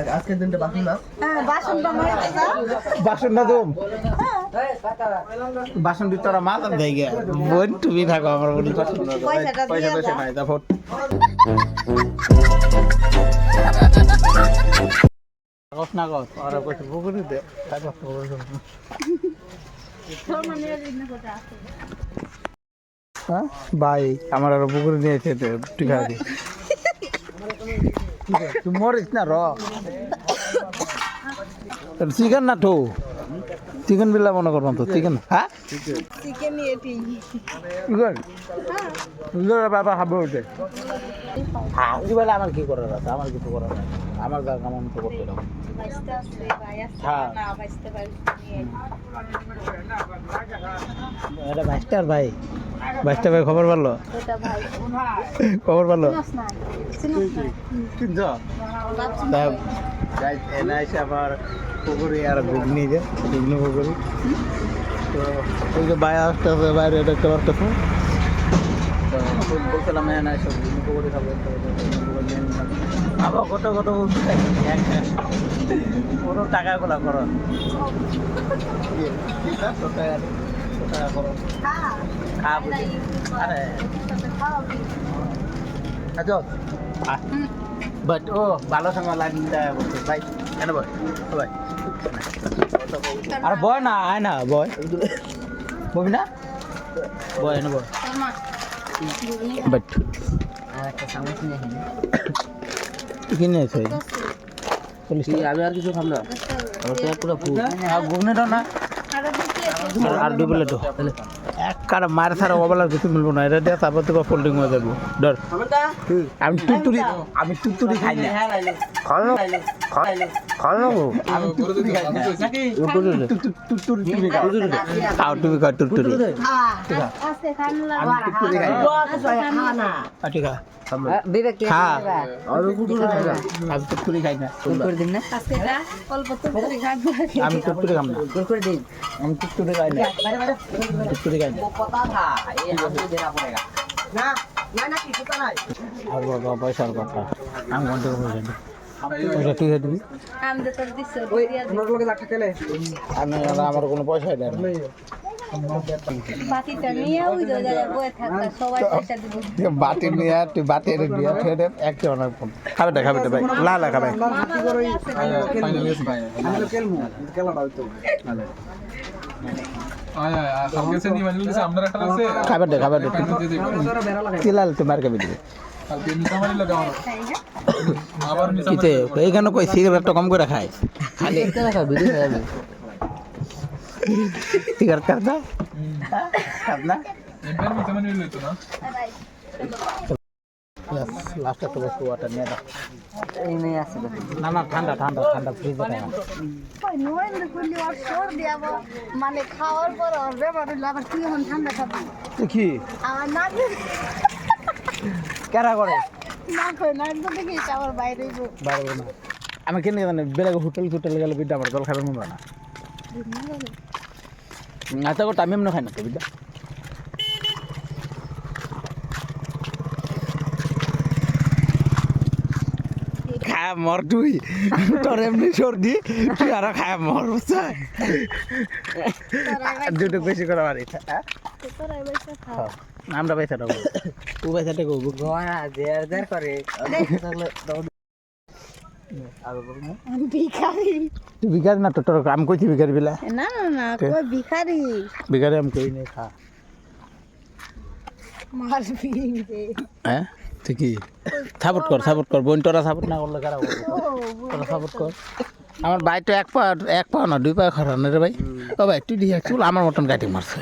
আজকের দিনটা বাসন না বাসন না তুমি বাসন দিতে তোরা মাথা দেয় গে বোন তুমি থাকো আমার বোন পয়সা পয়সা নাই তারপর কাগজ না কাগজ আর পয়সা পুকুরে দে কাগজ হ্যাঁ ভাই আমার আর পুকুরে নিয়েছে ঠিক আছে তুই মরিস না র চিকেন না তো চিকেন বিলা মনে করবাম তো চিকেন হ্যাঁ চিকেন এটি বাবা খাবো ওইটা হাজি বলে আমার কি করার আছে আমার কিছু করার আছে আমার যা কাম আমি তো করতে দেবো এটা বাইস্টার ভাই বাইস্টার ভাই খবর পারলো খবর পারলো এসে আবার পুকুরি আর ঘুগনি যে ঘুগনি পুকুরি তো ওই যে বাইরে আসতে হবে বাইরে দেখতে পারতেছে তো বলছিলাম না সব ঘুগনি পুকুরি খাবো আবার কত কত পুরো টাকাগুলো করো ঠিক আছে টাকা করো খাবো আরে আচ্ছা বাট ও ভালো সঙ্গে লাগিয়ে দেয় ভাই কেন বয় ভাই আর বয় না আয় না বয় ববি না বয় না বয় বাট কিনে আছে আমি আর কিছু খাম না পুরো ঘুগনিটা না আর দুই প্লেট এক কাটা মার ছাড়া ওবেলা কিছু মিলবো না এটা দিয়ে তারপর তো ফোল্ডিং হয়ে যাবো ডর আমি তুরতুরি খাই না খাওয়ানো আমি তুরতুরি খাই না খাও তুমি খাও তুরতুরি ঠিক আছে আমি তুরতুরি খাই না আমি তুরতুরি খাম না আমি তুরতুরি খাই না তুরতুরি খাই না আর বাবা পয়সার কথা আমি ঘন্টা পয়সা পয়সা তুই দিবি আমার কোনো পয়সা দেয় না বাটি নিয়ে তুই বাটি এনে দিয়ে ঠেলে একটা অনেক খাবে না খাবে ভাই লা খাবে খাবার দে চিলাল তোমার খাবি দিবে এইখানে কই সিগারেটটা কম করে খায় খালি সিগারেট খাতা না লাস্ট একটা বস্তু ওয়াটার নিয়ে দাও এই নেই আছে না না ঠান্ডা ঠান্ডা ঠান্ডা ফ্রিজে মানে খাওয়ার পর আর ব্যাপার হইলো আবার কি এখন ঠান্ডা খাবি কি আমার না কেরা করে না কই না তো দেখি আমার বাইরে বাইরে না আমি কেন জানি বেলা হোটেল গেলে বিদ্যা আমার জল খাবার মনে হয় না আচ্ছা গো টাইম এমন খাই না তো বিদ্যা খায় মর তুই তোর এমনি সর্দি তুই আরো খায় মর বুঝছা দুটো বেশি করে পারি আমরা পয়সা দেবো ও পয়সাটা করবো করে তুই ভিখারি না তো তোর আমি কইছি ভিখারি বিলা না না না কই ভিখারি ভিখারি আমি কই নাই খা মারবি হ্যাঁ ঠিকই সাপোর্ট কর বোন তোরা সাপোর্ট না করলে খারাপ তোরা সাপোর্ট কর আমার ভাই তো এক পা না দুই পা খারাপ না রে ভাই ও ভাই তুই দিয়ে চুল আমার মতন গাড়ি মারছে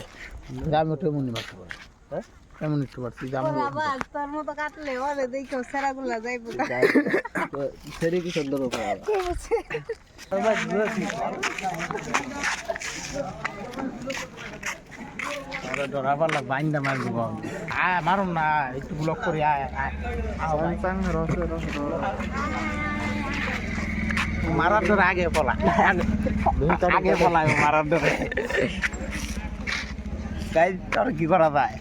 আমি তো এমনই মারতে পারি হ্যাঁ এমন একটু পারছি তোর মতো কাটলে ওরে দেখো সেরাগুলা যাইবো সেরে কি সুন্দর ধরা পারলা বাইন্দা মার দিব আয় মারুন না একটু ব্লক করি আয় মারার ধরে আগে পলা আগে পলায় মারার ধরে গাই তোর কি করা যায়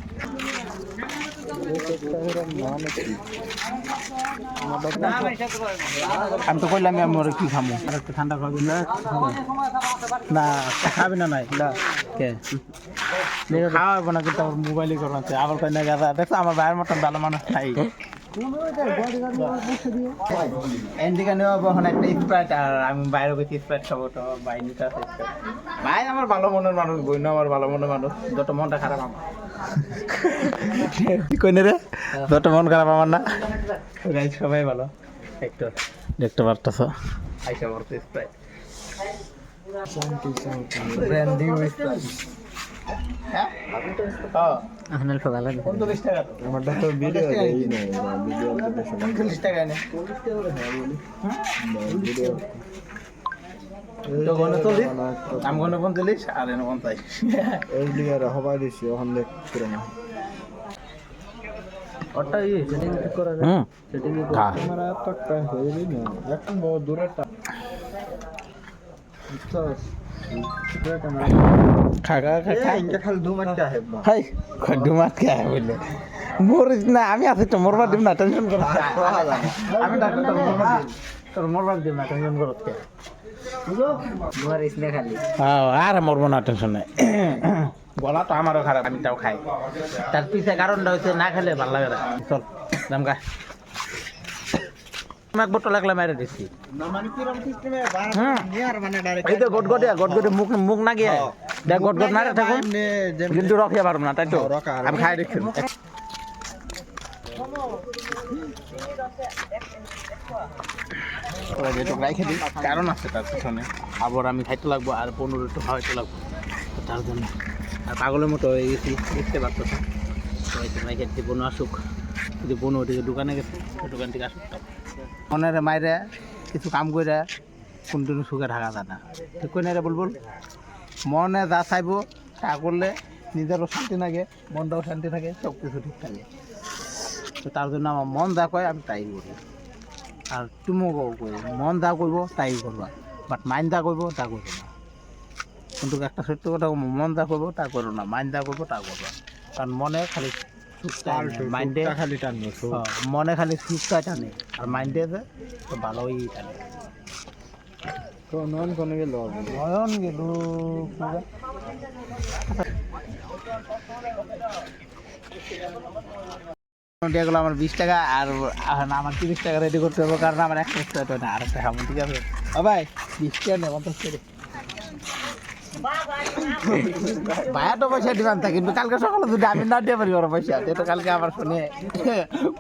আমি তো কইলাম আমি ওর কি খামো আর একটু ঠান্ডা খাবি না না খাবি না নাই না কে খাওয়াবো না কিন্তু আমার মোবাইলই করাচ্ছে আবার কই না গাদা দেখো আমার ভাইয়ের মতন ভালো মানুষ খাই এদিকে নেওয়া এখন একটা স্প্রাইট আর আমি বাইরে গেছি স্প্রাইট খাবো তো ভাই নিতে আসে ভাই আমার ভালো মনের মানুষ বই না আমার ভালো মনের মানুষ যত মনটা খারাপ আমার কি কই রে যত মন খারাপ আমার না গাইজ সবাই ভালো একটু দেখতে পারতেছ আইসা বলতে স্প্রাইট ব্র্যান্ডিং স্প্রাইট হ্যাঁ এখন অল্প ভালো 39 টাকা আমারটা তো ভিডিও দেই না ভিডিও তো 39 টাকা না ভিডিও তো গনে তো দাম গনে 45 আর এনে 50 এই লিয়ার হবাই দিছি ওখান দেখ করে না ওটা এই সেটিং ঠিক করা যায় সেটিং ক্যামেরা তকটা হইলি না এখন বহুত দূরেটা তো খাগা খাগা ইনকা খালি দুমাত কে है हाय দুমাত কে है বলে মোর না আমি আছি তো মরবা দিম না টেনশন কর আমি ডাক্তার তোর মরবা দিম না টেনশন করত কে মোর ইসনে খালি হ্যাঁ আর মরবো না টেনশন নাই বলা তো আমারও খারাপ আমি তাও খাই তার পিছে কারণটা হচ্ছে না খেলে ভালো লাগে না চল দাম গা এক বোতল লাগলে মেরে দিচ্ছি এই তো গটগটে মুখ না গিয়ে দেখ গটগট না থাকুন কিন্তু রখিয়া পারব না তাই তো আমি খাই দেখছি কারণ আছে তার পিছনে আবার আমি খাইতে লাগবো আর 15 একটু খাওয়াইতে লাগবো তার জন্য আর পাগলের মতো হয়ে গেছি দেখতে পারতো সবাই খেতে বোন আসুক যদি বোন ওদিকে দোকানে গেছে দোকান থেকে আসুক মনের মাইরে কিছু কাম করে কোনদিন সুখে থাকা যায় না ঠিক করে না বলবো মনে যা চাইব তা করলে নিজেরও শান্তি থাকে মনটাও শান্তি থাকে সব কিছু ঠিক থাকে তো তার জন্য আমার মন যা কয় আমি তাই করি আর তুমিও করি মন যা করবো তাই করবা বাট মাইন্ড যা করবো তা করবো না কিন্তু একটা সত্য কথা মন যা করবো তা করবো না মাইন্ড যা করবো তা করবো কারণ মনে খালি মাইন্ডে খালি টানবে মনে খালি সুখটা টানে আর মাইন্ডে তো ভালোই টানে তো নয়ন কোনে গেল নয়ন গেল গেলো আমার 20 টাকা আর আমার 30 টাকা রেডি করতে হবে কারণ আমার একটা না আর একটা খাবো ঠিক আছে ভাই 20 টাকা নেই 50 টাকা ভাইয়া তো পয়সা দিবান তা কিন্তু কালকে সকালে যদি আমি না দিয়ে পারি ওর পয়সা তো কালকে আবার শুনে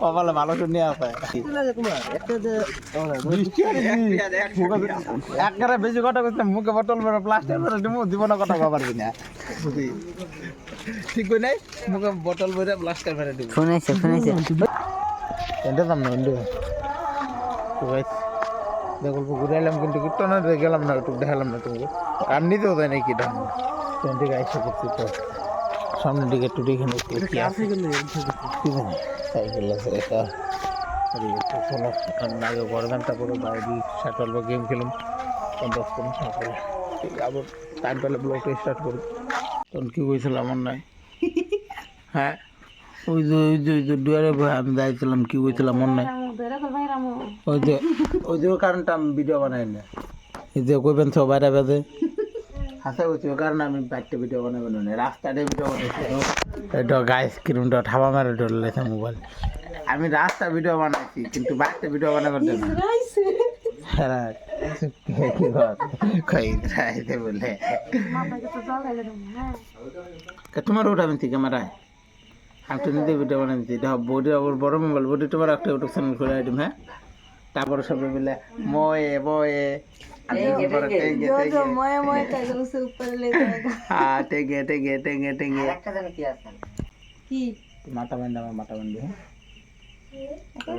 কপালে ভালো শুনে আছে একবারে বেশি কথা করতে মুখে বোতল মেরে প্লাস্টিক মেরে দিব জীবনে কথা কবার পারবি না ঠিক কই নাই মুখে বোতল মেরে প্লাস্টিক মেরে দিব শুনেছে এন্ড দাম না এন্ড গল্প ঘুরে এলাম কিন্তু কীর্তনে গেলাম না একটু দেখালাম না তোমাকে আর নিতেও দেয় নাকি দাম ট্রেন থেকে আইসা করছি তো সামনের দিকে একটু দেখে নিচ্ছি কি আছে সাইকেল আছে এটা চলো আগে বড় গানটা করে বাইরে সাত অল্প গেম খেলাম 10 মিনিট সাইকেল আবার টাইম পেলে ব্লগটা স্টার্ট করি তখন কী কইছিল আমার নাই হ্যাঁ ওই যে দুয়ারে আমি যাইছিলাম কি কইছিলাম মন নাই ওই যে কারণটা আমি ভিডিও বানাই না এই যে কইবেন সব বাইরে বেঁধে হাসা কইছি ওই কারণে আমি বাইকটা ভিডিও বানাবো না রাস্তাতে ভিডিও বানাইছি এটা গাইস কিরমটা ঠাবা মারে ধরলেছে মোবাইল আমি রাস্তা ভিডিও বানাইছি কিন্তু বাইকটা ভিডিও বানাবার জন্য হ্যাঁ কই রাইতে বলে তোমার উঠাবেন ঠিক ক্যামেরায় আমি তো নিজে ভিডিও বানাচ্ছি দেখো বডি আবার বড় মোবাইল বডি তোমার একটা ইউটিউব চ্যানেল খুলে দিম হ্যাঁ তারপরে সবাই মিলে ময়ে মাথা বান্ধে আমার মাথা বান্ধে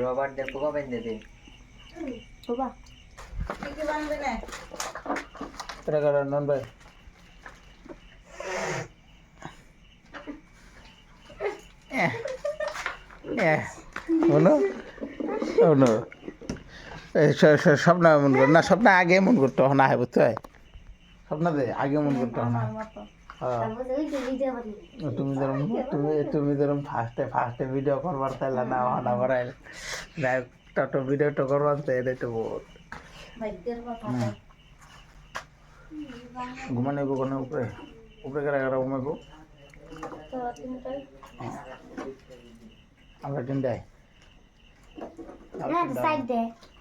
রবার দিয়ে পোকা বান্ধে দে নন ভাই স্বপ্ন মন কর না স্বপ্ন আগে মন করতে না হয় বুঝতে হয় স্বপ্ন দে আগে মন করতে না তুমি যেরকম ফার্স্টে ভিডিও করবার চাইলে না হনা করাই তো ভিডিও তো করবার চাই এটাই তো বহুত ঘুমানো কোনো উপরে উপরে কারা ঘুমাবো আমরা তিনটায়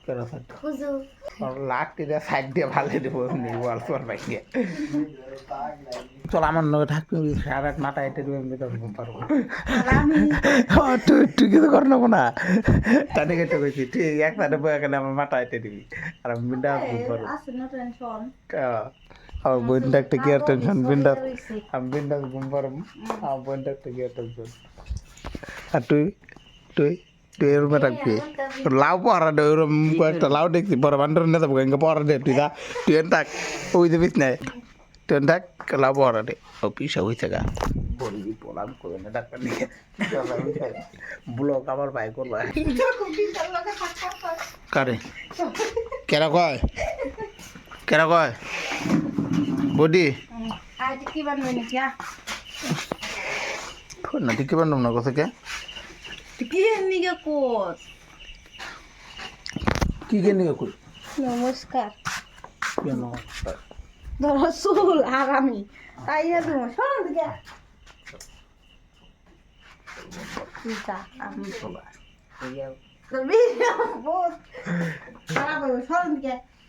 কেন লাখটি দিয়ে সাইড দিয়ে ভালো দেবো ওয়াল বাইকে চল আমার নগে থাকবি সারা রাত মাথা এটে দেবে আমি তখন ঘুম পারবো তুই কিছু কর নেবো না তাদের কেটে কইছি ঠিক একসাথে বয়ে গেলে আমার মাথা এটে দিবি আর আমি বিন্দা ঘুম পারবো আমার বোনটা একটা কি আর টেনশন বিন্দাস আমি বিন্দাস ঘুম পারবো আমার বোনটা একটা কি আর টেনশন আর তুই তুই তুই এরকম রাখবি লাউ পড়া দে ওরকম কয়েকটা লাউ দেখছি পরে বান্ধব নিয়ে যাবো এনকে পড়া দে তুই থাক ওই দেবিস নাই তুই থাক লাউ পড়া দে ও পিসা হয়েছে গা বলবি পোলাম করে না ডাক্তার নিয়ে ব্লক আবার ভাই করবা কারে কেরা কয় বডি কি বানবে নাকি না তুই কি বান্ধব না কোথাকে কি নিগে কোস কি কে নিয়ে কই নমস্কার কেন ধরো চুল আর আমি তাই না তুমি শোনো দিকে আমি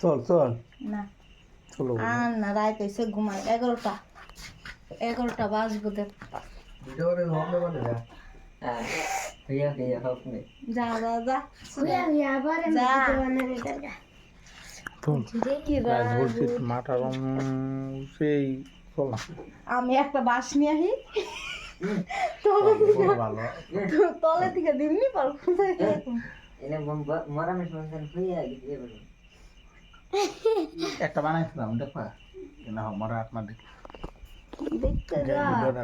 চল চল না চলো আর না রাত হয়েছে ঘুমাই 11টা বাজবো দেখ ভিডিও করে হোক না মানে যা যা যা বলছি মাথা সেই চল আমি একটা বাস নিয়ে আহি ভালো তলে থেকে দিমনি পার একটা বানাইছিলাম দেখবা না আমার আপনার দেখতে যা ভিডিওটা